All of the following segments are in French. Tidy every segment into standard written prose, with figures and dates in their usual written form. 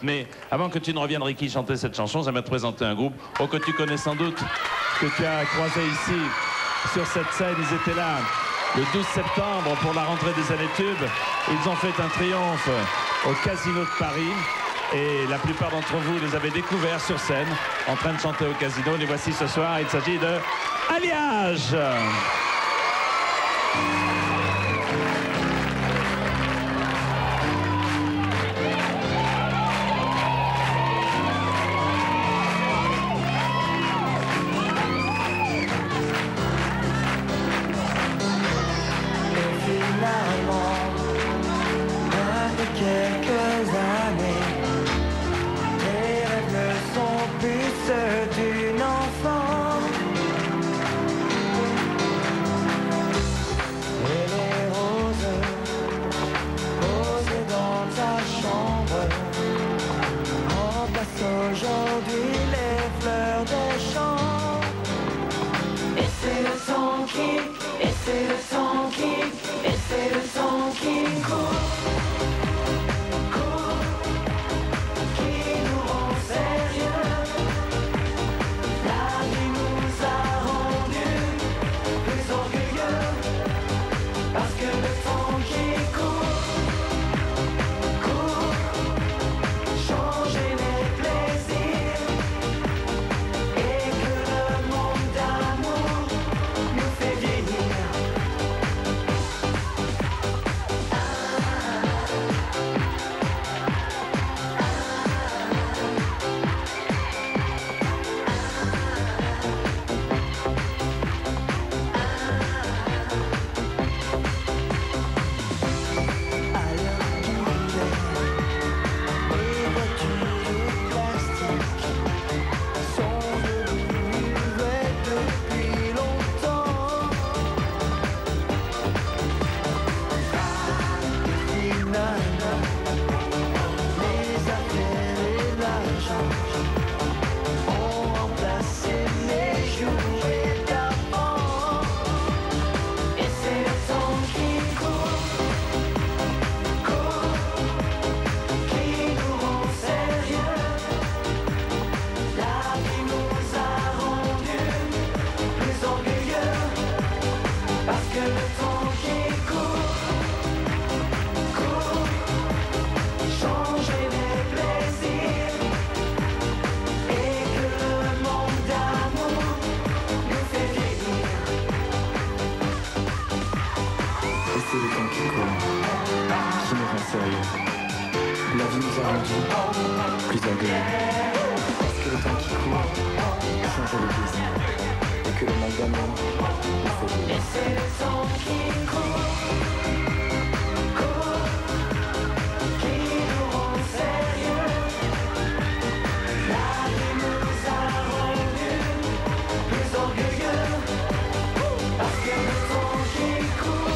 Mais avant que tu ne reviennes, Ricky, chanter cette chanson, j'aimerais te présenter un groupe que tu connais sans doute, que tu as croisé ici, sur cette scène. Ils étaient là le 12 septembre pour la rentrée des années tubes. Ils ont fait un triomphe au Casino de Paris. Et la plupart d'entre vous les avez découverts sur scène, en train de chanter au Casino. Les voici ce soir, il s'agit de Alliage. Quelques années, tes rêves ne sont plus ceux d'une enfant. Et les roses posées dans ta chambre remplacent aujourd'hui les fleurs des champs. Et c'est le sang qui, et c'est le sang qui, et c'est le sang qui court. C'est le temps qui court, qui nous rend sérieux. La vie nous a rendus plus orgueilleux. Parce que le temps qui court change le plaisir. Et que le manque d'amour nous fait vivre. Et c'est le sang qui court, qui nous rend sérieux. La vie nous a rendus plus orgueilleux. Parce que le sang qui court.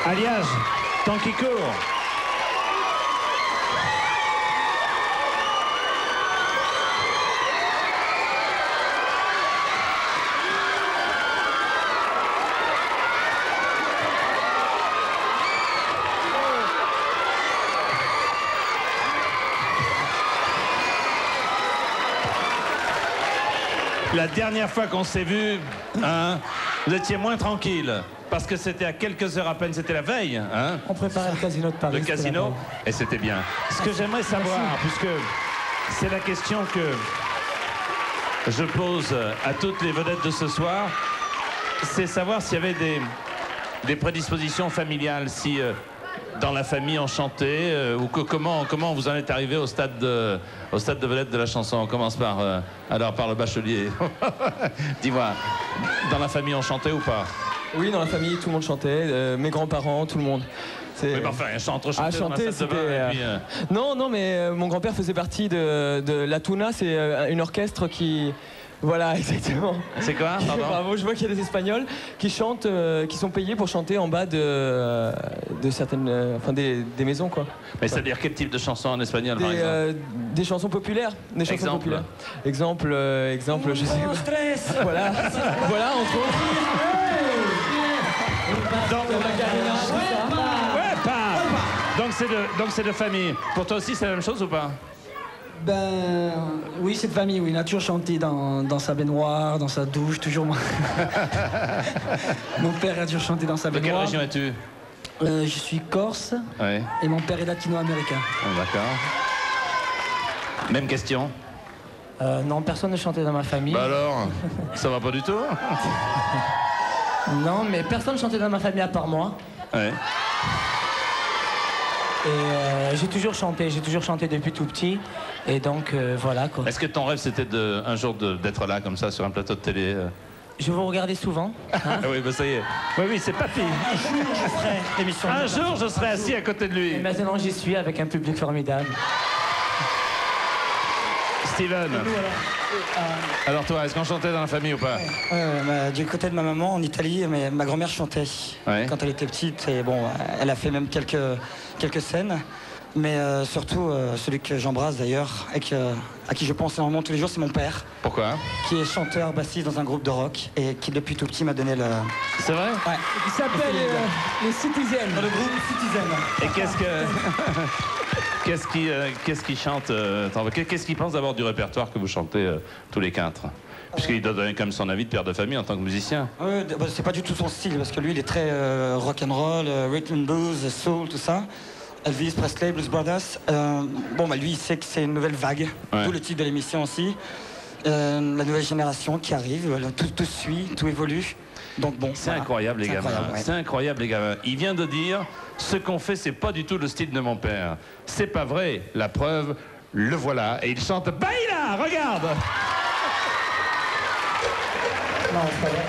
Alliage, temps qui court. La dernière fois qu'on s'est vu, hein, vous étiez moins tranquille. Parce que c'était à quelques heures à peine, c'était la veille. Hein, on préparait le Casino de Paris. Le Casino, et c'était bien. Ce que j'aimerais savoir, puisque c'est la question que je pose à toutes les vedettes de ce soir, c'est savoir s'il y avait des prédispositions familiales, si dans la famille on chantait, ou comment vous en êtes arrivé au stade de vedette de la chanson. On commence par le bachelier. Dis-moi, dans la famille on chantait ou pas? Oui, dans la famille, tout le monde chantait, mes grands-parents, tout le monde. Oui, mais enfin, chanter Ah, dans la chanter, salle de bain, c'était... et puis, Non, non, mais mon grand-père faisait partie de La Tuna, c'est une orchestre qui... Voilà, exactement. C'est quoi, pardon? Bravo, je vois qu'il y a des Espagnols qui chantent, qui sont payés pour chanter en bas de certaines... enfin, des maisons, quoi. Mais ça veut dire quel type de chanson en espagnol, par exemple? Des chansons populaires. Des chansons Exemple. populaires. Exemple, je sais pas. Voilà, voilà, entre autres. Ouais, pas. Donc c'est de famille. Pour toi aussi, c'est la même chose ou pas? Ben oui, c'est de famille, oui. Il a toujours chanté dans sa baignoire, dans sa douche, toujours moi. Mon père a toujours chanté dans sa De quelle baignoire. région es-tu? Je suis corse Ouais. et mon père est latino-américain. Oh, d'accord. Même question. Non, personne ne chantait dans ma famille. Bah alors, ça va pas du tout? Non, mais personne ne chantait dans ma famille à part moi. Ouais. Et j'ai toujours chanté depuis tout petit. Et donc, voilà, quoi. Est-ce que ton rêve, c'était un jour d'être là, comme ça, sur un plateau de télé? Je vous regardais souvent. Hein. Ah oui, bah ça y est. Oui, c'est papy. Un jour, je ferai l'émission. Un jour, je serai assis à côté de lui. Et maintenant, j'y suis avec un public formidable. Steven. Alors toi, est-ce qu'on chantait dans la famille ou pas? Du côté de ma maman en Italie, mais ma grand-mère chantait quand elle était petite et bon, elle a fait même quelques scènes. Mais surtout, celui que j'embrasse d'ailleurs et à qui je pense énormément tous les jours, c'est mon père. Pourquoi? Qui est chanteur, bassiste dans un groupe de rock et qui depuis tout petit m'a donné le... C'est vrai? Ouais. Il s'appelle les Citizens. Dans le groupe Citizen. Et qu'est-ce qu'il chante? Qu'est-ce qu'il pense d'abord du répertoire que vous chantez tous les quatre? Puisqu'il doit donner quand même son avis de père de famille en tant que musicien. C'est pas du tout son style parce que lui, il est très rock'n'roll, rhythm and blues, soul, tout ça. Elvis Presley, Blues Brothers. Lui, il sait que c'est une nouvelle vague. Ouais. D'où le titre de l'émission aussi. La nouvelle génération qui arrive, tout suit, tout évolue. Donc bon, c'est incroyable les gamins. C'est incroyable les gamins. Il vient de dire ce qu'on fait, c'est pas du tout le style de mon père. C'est pas vrai. La preuve, le voilà. Et il chante Baila, regarde. Non, c'est pas vrai.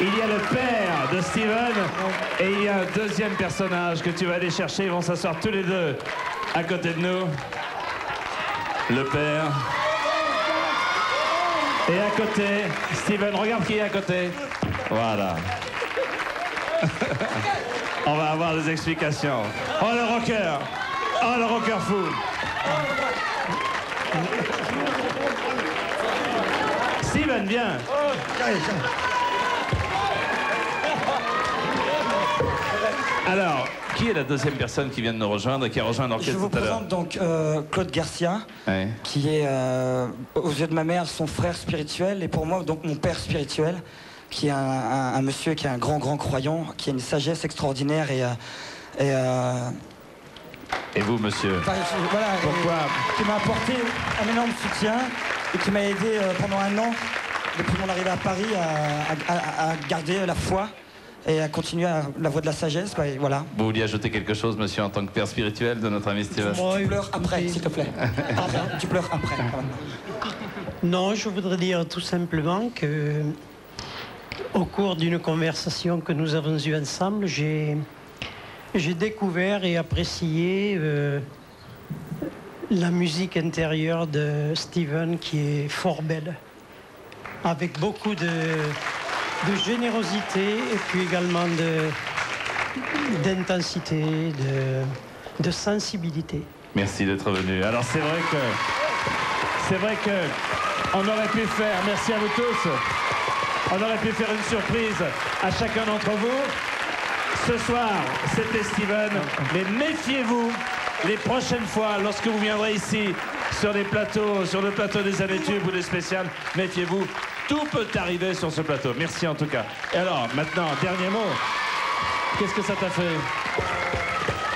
Il y a le père de Steven et il y a un deuxième personnage que tu vas aller chercher. Ils vont s'asseoir tous les deux à côté de nous. Le père. Et à côté, Steven, regarde qui est à côté. Voilà. On va avoir des explications. Oh le rocker. Oh le rocker fou. Steven, viens. Alors, qui est la deuxième personne qui vient de nous rejoindre et qui a rejoint l'orchestre Je vous tout à l'heure? présente donc Claude Garcia, Ouais. qui est, aux yeux de ma mère, son frère spirituel, et pour moi, donc mon père spirituel, qui est un monsieur qui est un grand croyant, qui a une sagesse extraordinaire et vous, monsieur? Voilà, pourquoi? Qui m'a apporté un énorme soutien et qui m'a aidé pendant un an, depuis mon arrivée à Paris, à garder la foi et à continuer la voie de la sagesse. Bah, voilà. Vous vouliez ajouter quelque chose, monsieur, en tant que père spirituel de notre ami Steven? Tu pleures après, s'il te plaît. Tu pleures après. Non, je voudrais dire tout simplement que, au cours d'une conversation que nous avons eue ensemble, j'ai découvert et apprécié la musique intérieure de Steven, qui est fort belle, avec beaucoup de générosité et puis également d'intensité, de sensibilité. Merci d'être venu. Alors c'est vrai que on aurait pu faire, merci à vous tous, on aurait pu faire une surprise à chacun d'entre vous. Ce soir, c'était Steven, mais méfiez-vous les prochaines fois, lorsque vous viendrez ici, sur le plateau des années tubes ou des spéciales, méfiez-vous, tout peut arriver sur ce plateau. Merci en tout cas. Et alors, maintenant, dernier mot. Qu'est-ce que ça t'a fait?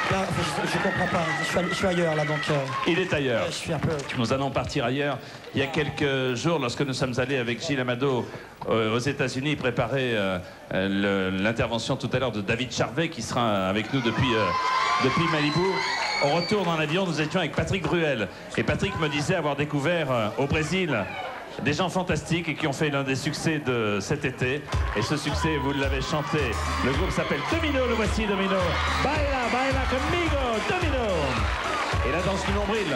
Là, je comprends pas. Je suis ailleurs, là, donc... Il est ailleurs. Je suis un peu... Nous allons partir ailleurs. Il y a quelques jours, lorsque nous sommes allés avec Gilles Amado aux États-Unis préparer l'intervention tout à l'heure de David Charvet, qui sera avec nous depuis Malibu. Au retour dans l'avion, nous étions avec Patrick Bruel. Et Patrick me disait avoir découvert au Brésil des gens fantastiques et qui ont fait l'un des succès de cet été. Et ce succès, vous l'avez chanté. Le groupe s'appelle Domino, le voici Domino. Baila, baila conmigo, Domino. Et la danse du nombril.